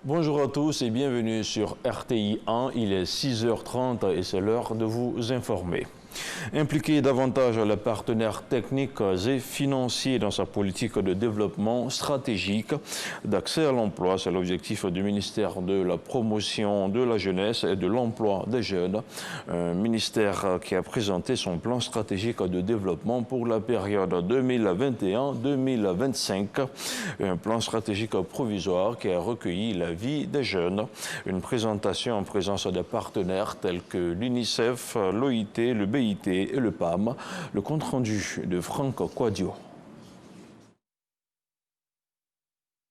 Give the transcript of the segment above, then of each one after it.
Bonjour à tous et bienvenue sur RTI 1. Il est 6h30 et c'est l'heure de vous informer. Impliquer davantage les partenaires techniques et financiers dans sa politique de développement stratégique d'accès à l'emploi, c'est l'objectif du ministère de la Promotion de la Jeunesse et de l'Emploi des Jeunes. Un ministère qui a présenté son plan stratégique de développement pour la période 2021-2025. Un plan stratégique provisoire qui a recueilli l'avis des jeunes. Une présentation en présence des partenaires tels que l'UNICEF, l'OIT, le BIT et le PAM. Le compte-rendu de Franck Quadio.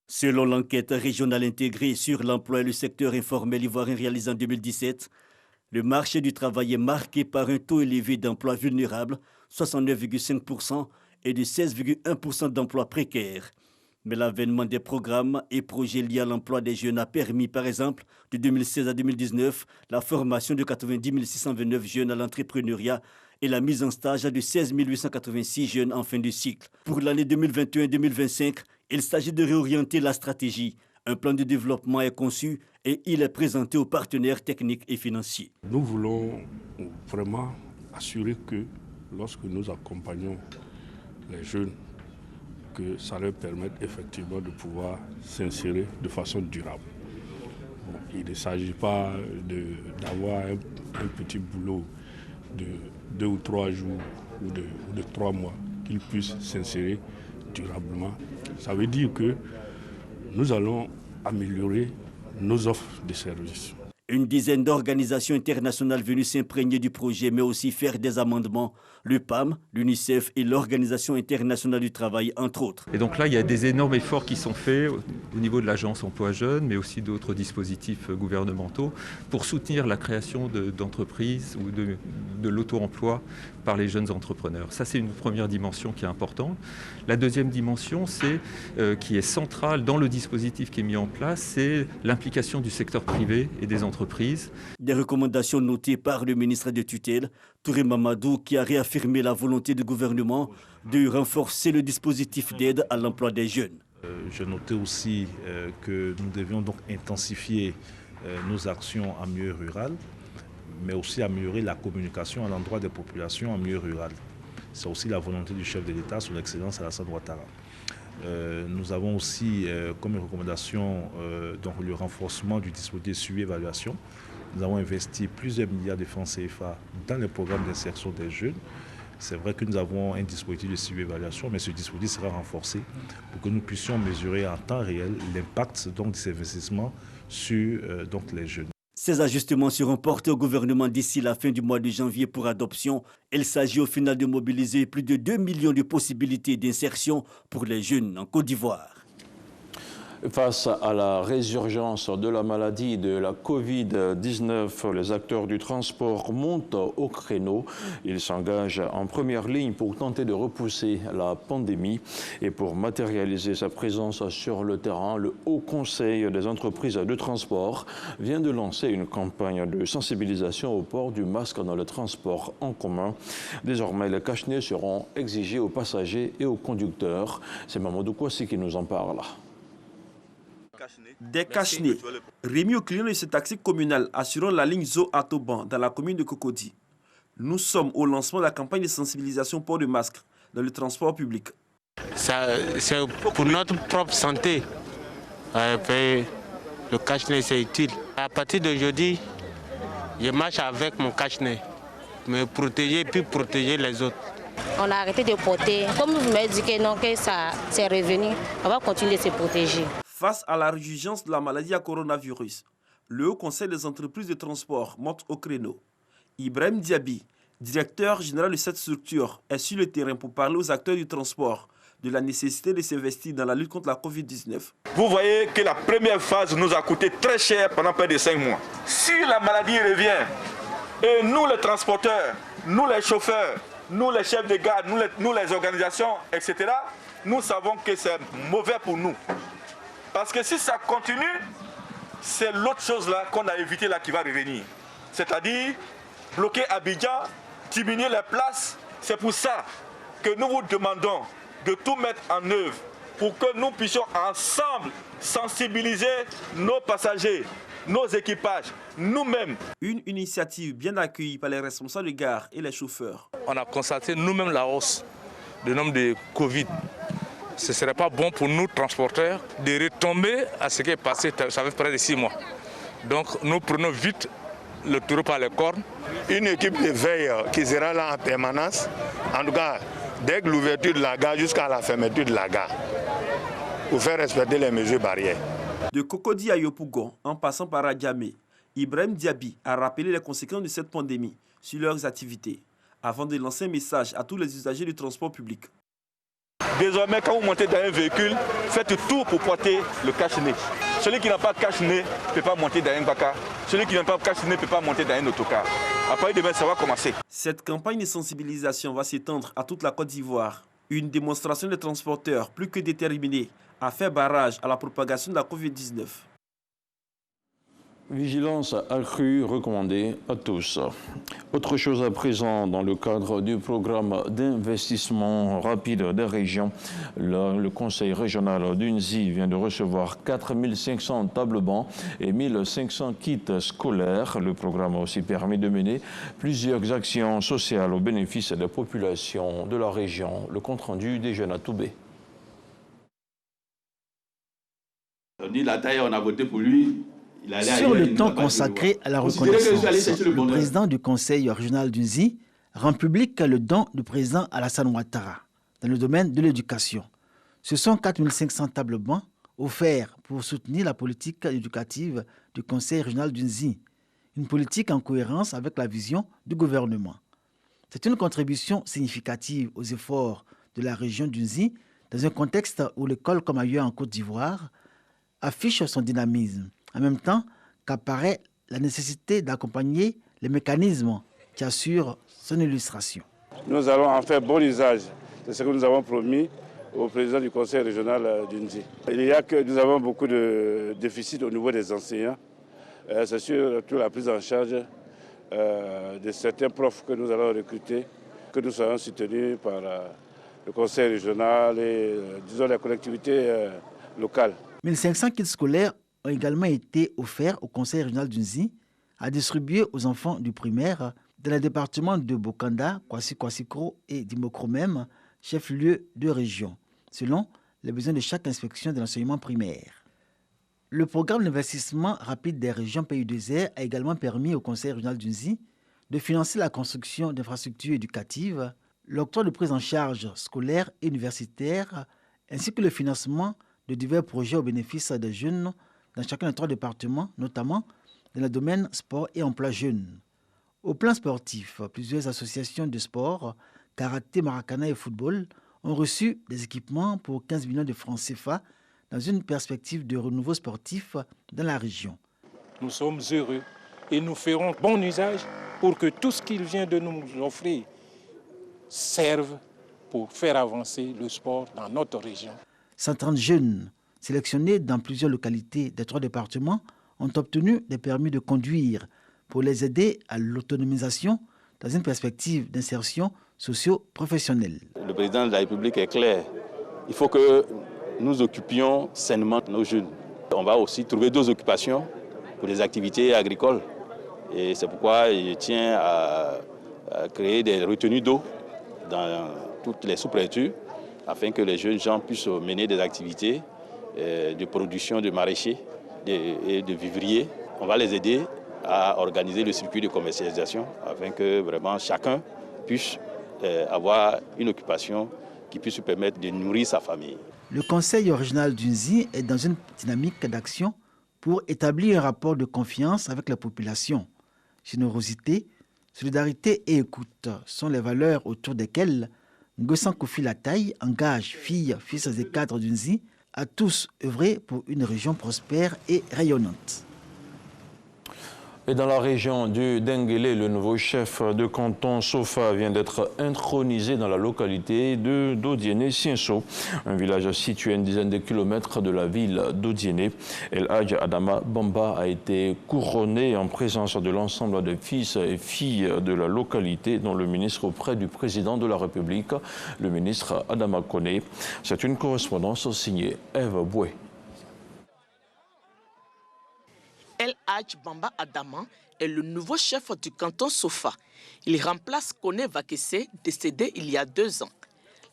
Selon l'enquête régionale intégrée sur l'emploi et le secteur informel ivoirien réalisée en 2017, le marché du travail est marqué par un taux élevé d'emplois vulnérables, 69,5%, et de 16,1% d'emplois précaires. Mais l'avènement des programmes et projets liés à l'emploi des jeunes a permis, par exemple, de 2016 à 2019, la formation de 90 629 jeunes à l'entrepreneuriat et la mise en stage de 16 886 jeunes en fin de cycle. Pour l'année 2021-2025, il s'agit de réorienter la stratégie. Un plan de développement est conçu et il est présenté aux partenaires techniques et financiers. Nous voulons vraiment assurer que lorsque nous accompagnons les jeunes, que ça leur permette effectivement de pouvoir s'insérer de façon durable. Bon, il ne s'agit pas d'avoir un petit boulot de 2 ou 3 jours ou de 3 mois, qu'ils puissent s'insérer durablement. Ça veut dire que nous allons améliorer nos offres de services. Une dizaine d'organisations internationales venues s'imprégner du projet, mais aussi faire des amendements. Le PAM, l'UNICEF et l'Organisation internationale du travail, entre autres. Et donc là, il y a des énormes efforts qui sont faits au niveau de l'Agence Emploi Jeunes, mais aussi d'autres dispositifs gouvernementaux pour soutenir la création d'entreprises ou de l'auto-emploi par les jeunes entrepreneurs. Ça, c'est une première dimension qui est importante. La deuxième dimension, qui est centrale dans le dispositif qui est mis en place, c'est l'implication du secteur privé et des entreprises. Des recommandations notées par le ministre de tutelle, Touré Mamadou, qui a réaffirmé la volonté du gouvernement de renforcer le dispositif d'aide à l'emploi des jeunes. Je notais aussi que nous devions donc intensifier nos actions en milieu rural, mais aussi améliorer la communication à l'endroit des populations en milieu rural. C'est aussi la volonté du chef de l'État sous l'excellence Alassane Ouattara. Nous avons aussi comme recommandation donc le renforcement du dispositif de suivi-évaluation. Nous avons investi plusieurs milliards de francs CFA dans les programmes d'insertion des jeunes. C'est vrai que nous avons un dispositif de suivi-évaluation, mais ce dispositif sera renforcé pour que nous puissions mesurer en temps réel l'impact donc, de ces investissements sur donc, les jeunes. Ces ajustements seront portés au gouvernement d'ici la fin du mois de janvier pour adoption. Il s'agit au final de mobiliser plus de 2 millions de possibilités d'insertion pour les jeunes en Côte d'Ivoire. Face à la résurgence de la maladie de la Covid-19, les acteurs du transport montent au créneau. Ils s'engagent en première ligne pour tenter de repousser la pandémie. Et pour matérialiser sa présence sur le terrain, le Haut Conseil des entreprises de transport vient de lancer une campagne de sensibilisation au port du masque dans le transport en commun. Désormais, les cache-nez seront exigés aux passagers et aux conducteurs. C'est Mamadou Kouassi qui nous en parle. Des cache-nez remis aux clients de ce taxi communal assurant la ligne Zo Atoban dans la commune de Cocody. Nous sommes au lancement de la campagne de sensibilisation port de masque dans le transport public. C'est pour notre propre santé. Le cache-nez, c'est utile. À partir d'aujourd'hui, je marche avec mon cache-nez, me protéger puis protéger les autres. On a arrêté de porter. Comme vous m'avez dit que non, que ça c'est revenu, on va continuer de se protéger. Face à la résurgence de la maladie à coronavirus, le Haut Conseil des entreprises de transport monte au créneau. Ibrahim Diaby, directeur général de cette structure, est sur le terrain pour parler aux acteurs du transport de la nécessité de s'investir dans la lutte contre la Covid-19. Vous voyez que la première phase nous a coûté très cher pendant près de 5 mois. Si la maladie revient, et nous les transporteurs, nous les chauffeurs, nous les chefs de gare, nous les organisations, etc., nous savons que c'est mauvais pour nous. Parce que si ça continue, c'est l'autre chose là qu'on a évité là qui va revenir. C'est-à-dire bloquer Abidjan, diminuer les places. C'est pour ça que nous vous demandons de tout mettre en œuvre pour que nous puissions ensemble sensibiliser nos passagers, nos équipages, nous-mêmes. Une initiative bien accueillie par les responsables de gare et les chauffeurs. On a constaté nous-mêmes la hausse du nombre de Covid. Ce ne serait pas bon pour nous, transporteurs, de retomber à ce qui est passé, ça fait près de 6 mois. Donc nous prenons vite le taureau par les cornes. Une équipe de veille qui sera là en permanence, en tout cas dès que l'ouverture de la gare jusqu'à la fermeture de la gare, pour faire respecter les mesures barrières. De Cocody à Yopougon, en passant par Adjamé, Ibrahim Diaby a rappelé les conséquences de cette pandémie sur leurs activités, avant de lancer un message à tous les usagers du transport public. Désormais, quand vous montez dans un véhicule, faites tout pour porter le cache-nez. Celui qui n'a pas de cache-nez ne peut pas monter dans un baka. Celui qui n'a pas de cache-nez ne peut pas monter dans un autocar. Après demain, ça va commencer. Cette campagne de sensibilisation va s'étendre à toute la Côte d'Ivoire. Une démonstration des transporteurs plus que déterminés à faire barrage à la propagation de la Covid-19. Vigilance accrue recommandée à tous. Autre chose à présent, dans le cadre du programme d'investissement rapide des régions, le Conseil régional d'Unzi vient de recevoir 4500 tables-bancs et 1500 kits scolaires. Le programme a aussi permis de mener plusieurs actions sociales au bénéfice des populations de la région. Le compte-rendu des jeunes à Toubé. On dit la taille, on a voté pour lui. Sur le temps consacré à la reconnaissance, le président du conseil régional d'Unzi rend public le don du président Alassane Ouattara dans le domaine de l'éducation. Ce sont 4500 tables-bancs offerts pour soutenir la politique éducative du conseil régional d'Unzi, une politique en cohérence avec la vision du gouvernement. C'est une contribution significative aux efforts de la région d'Unzi dans un contexte où l'école, comme ailleurs en Côte d'Ivoire, affiche son dynamisme, en même temps qu'apparaît la nécessité d'accompagner les mécanismes qui assurent son illustration. Nous allons en faire bon usage de ce que nous avons promis au président du conseil régional d'Unzi. Il y a que nous avons beaucoup de déficits au niveau des enseignants. C'est surtout la prise en charge de certains profs que nous allons recruter, que nous serons soutenus par le conseil régional et disons les collectivités locales. 1500 kits scolaires ont également été offerts au conseil régional d'Unzi à distribuer aux enfants du primaire dans les départements de Bokanda, Kwasi-Kwasi-Kro et Dimokromem, chef-lieu de région, selon les besoins de chaque inspection de l'enseignement primaire. Le programme d'investissement rapide des régions Pays Désert a également permis au conseil régional d'Unzi de financer la construction d'infrastructures éducatives, l'octroi de prise en charge scolaire et universitaire, ainsi que le financement de divers projets au bénéfice des jeunes dans chacun des 3 départements, notamment dans le domaine sport et emploi jeunes. Au plan sportif, plusieurs associations de sport, karaté, maracana et football, ont reçu des équipements pour 15 millions de francs CFA dans une perspective de renouveau sportif dans la région. Nous sommes heureux et nous ferons bon usage pour que tout ce qu'il vient de nous offrir serve pour faire avancer le sport dans notre région. 130 jeunes sélectionnés dans plusieurs localités des 3 départements ont obtenu des permis de conduire pour les aider à l'autonomisation dans une perspective d'insertion socio-professionnelle. Le président de la République est clair. Il faut que nous occupions sainement nos jeunes. On va aussi trouver d'autres occupations pour les activités agricoles. Et c'est pourquoi je tiens à créer des retenues d'eau dans toutes les sous-préfectures afin que les jeunes gens puissent mener des activités de production de maraîchers et de vivriers. On va les aider à organiser le circuit de commercialisation afin que vraiment chacun puisse avoir une occupation qui puisse lui permettre de nourrir sa famille. Le conseil régional d'Unzi est dans une dynamique d'action pour établir un rapport de confiance avec la population. Générosité, solidarité et écoute sont les valeurs autour desquelles Ngossan Kofi Lataï engage filles, fils et cadres d'Unzi à tous œuvrer pour une région prospère et rayonnante. Et dans la région du Denguélé, le nouveau chef de canton Sofa vient d'être intronisé dans la localité de Dodiéné-Sienso, un village situé à une dizaine de kilomètres de la ville d'Odiéné. El Hadj Adama Bamba a été couronné en présence de l'ensemble des fils et filles de la localité, dont le ministre auprès du président de la République, le ministre Adama Koné. C'est une correspondance signée Eve Boué. El Hadj Bamba Adama est le nouveau chef du canton Sofa. Il remplace Koné Vakese, décédé il y a 2 ans.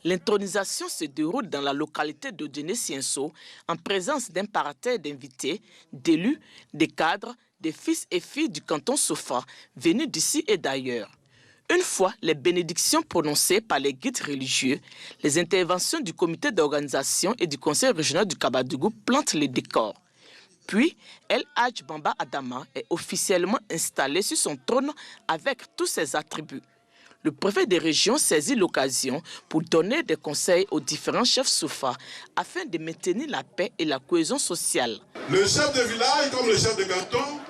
L'intronisation se déroule dans la localité de Dodiéné-Sienso en présence d'un parterre d'invités, d'élus, des cadres, des fils et filles du canton Sofa venus d'ici et d'ailleurs. Une fois les bénédictions prononcées par les guides religieux, les interventions du comité d'organisation et du conseil régional du Kabadougou plantent les décors. Puis, El Hadj Bamba Adama est officiellement installé sur son trône avec tous ses attributs. Le préfet des régions saisit l'occasion pour donner des conseils aux différents chefs Sofa afin de maintenir la paix et la cohésion sociale. Le chef de village comme le chef de canton,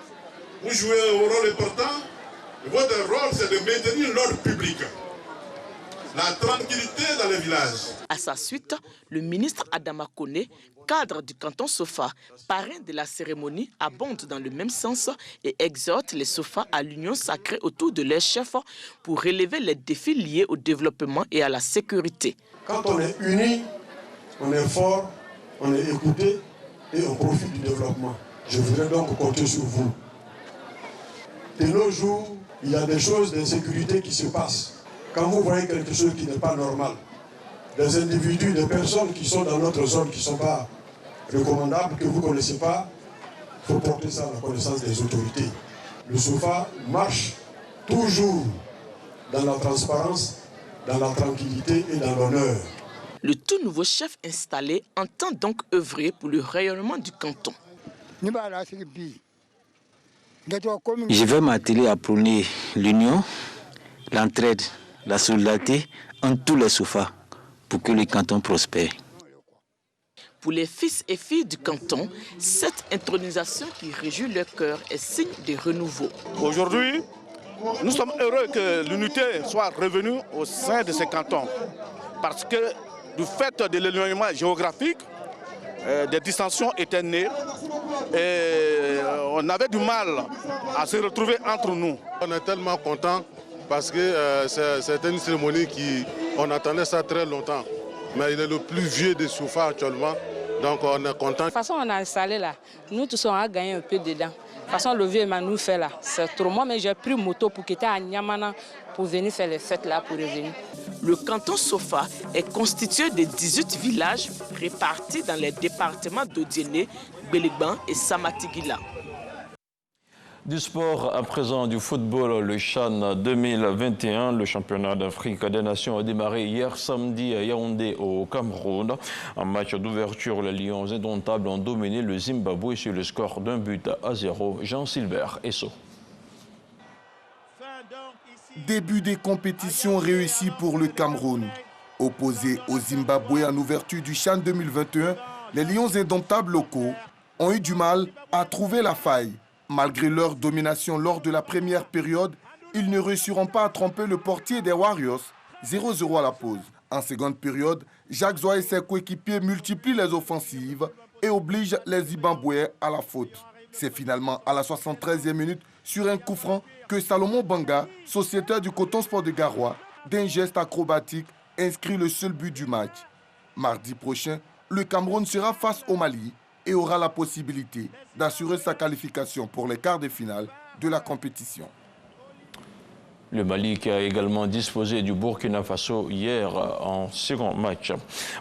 vous jouez un rôle important. Votre rôle, c'est de maintenir l'ordre public, la tranquillité dans les villages. À sa suite, le ministre Adama Koné, cadre du canton Sofa, parrain de la cérémonie, abonde dans le même sens et exhorte les Sofa à l'union sacrée autour de leurs chefs pour relever les défis liés au développement et à la sécurité. Quand on est unis, on est fort, on est écouté et on profite du développement. Je voudrais donc compter sur vous. De nos jours, il y a des choses d'insécurité qui se passent. Quand vous voyez quelque chose qui n'est pas normal, des individus, des personnes qui sont dans notre zone, qui ne sont pas recommandables, que vous ne connaissez pas, il faut porter ça à la connaissance des autorités. Le SOFA marche toujours dans la transparence, dans la tranquillité et dans l'honneur. Le tout nouveau chef installé entend donc œuvrer pour le rayonnement du canton. Je vais m'atteler à prôner l'union, l'entraide, la solidarité en tous les Sofas pour que le canton prospère. Pour les fils et filles du canton, cette intronisation qui réjouit leur cœur est signe de renouveau. Aujourd'hui, nous sommes heureux que l'unité soit revenue au sein de ces cantons parce que du fait de l'éloignement géographique, des dissensions étaient nées et on avait du mal à se retrouver entre nous. On est tellement contents parce que c'est une cérémonie on attendait ça très longtemps. Mais il est le plus vieux des Sofa actuellement, donc on est content. De toute façon, on a installé là, nous tous on a gagné un peu dedans. De toute façon, le vieux m'a nous fait là, c'est trop moi, mais j'ai pris moto pour quitter à Niamana pour venir faire les fêtes là pour revenir. Le canton Sofa est constitué de 18 villages répartis dans les départements d'Odiéné, Béligban et Samatigila. Du sport, à présent du football, le CHAN 2021, le championnat d'Afrique des Nations a démarré hier samedi à Yaoundé au Cameroun. En match d'ouverture, les Lions indomptables ont dominé le Zimbabwe sur le score d'1-0. Jean-Sylvain Esso. Début des compétitions réussies pour le Cameroun. Opposés au Zimbabwe en ouverture du CHAN 2021, les Lions indomptables locaux ont eu du mal à trouver la faille. Malgré leur domination lors de la première période, ils ne réussiront pas à tromper le portier des Warriors, 0-0 à la pause. En seconde période, Jacques Zoua et ses coéquipiers multiplient les offensives et obligent les Zimbabwéens à la faute. C'est finalement à la 73e minute, sur un coup franc, que Salomon Banga, sociétaire du Coton Sport de Garoua, d'un geste acrobatique, inscrit le seul but du match. Mardi prochain, le Cameroun sera face au Mali et aura la possibilité d'assurer sa qualification pour les quarts de finale de la compétition. Le Mali qui a également disposé du Burkina Faso hier en second match.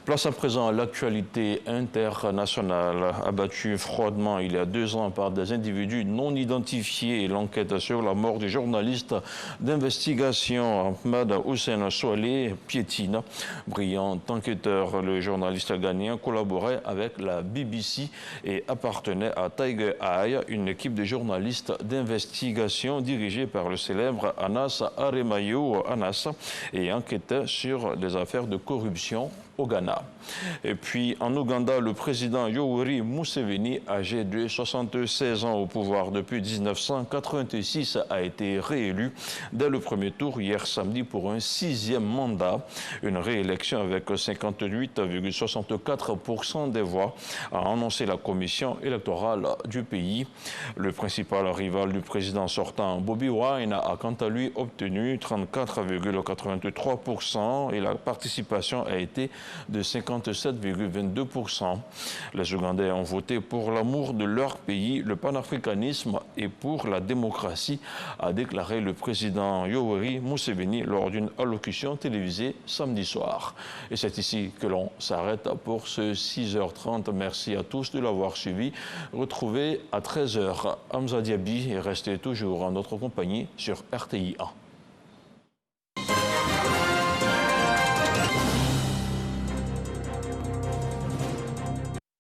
Place à présent à l'actualité internationale. Abattue froidement il y a 2 ans par des individus non identifiés. L'enquête sur la mort du journaliste d'investigation Ahmad Hussein Soale piétine. Brillant enquêteur, le journaliste ghanéen collaborait avec la BBC et appartenait à Tiger Eye, une équipe de journalistes d'investigation dirigée par le célèbre Anas Aremayo Anas et enquêtait sur des affaires de corruption au Ghana. Et puis en Ouganda, le président Yoweri Museveni, âgé de 76 ans au pouvoir depuis 1986, a été réélu dès le premier tour hier samedi pour un 6e mandat. Une réélection avec 58,64% des voix, a annoncé la commission électorale du pays. Le principal rival du président sortant, Bobi Wine, a quant à lui obtenu 34,83% et la participation a été de 57,22%. Les Ougandais ont voté pour l'amour de leur pays, le panafricanisme et pour la démocratie, a déclaré le président Yoweri Museveni lors d'une allocution télévisée samedi soir. Et c'est ici que l'on s'arrête pour ce 6h30. Merci à tous de l'avoir suivi. Retrouvez à 13h Hamza Diaby et restez toujours en notre compagnie sur RTI 1.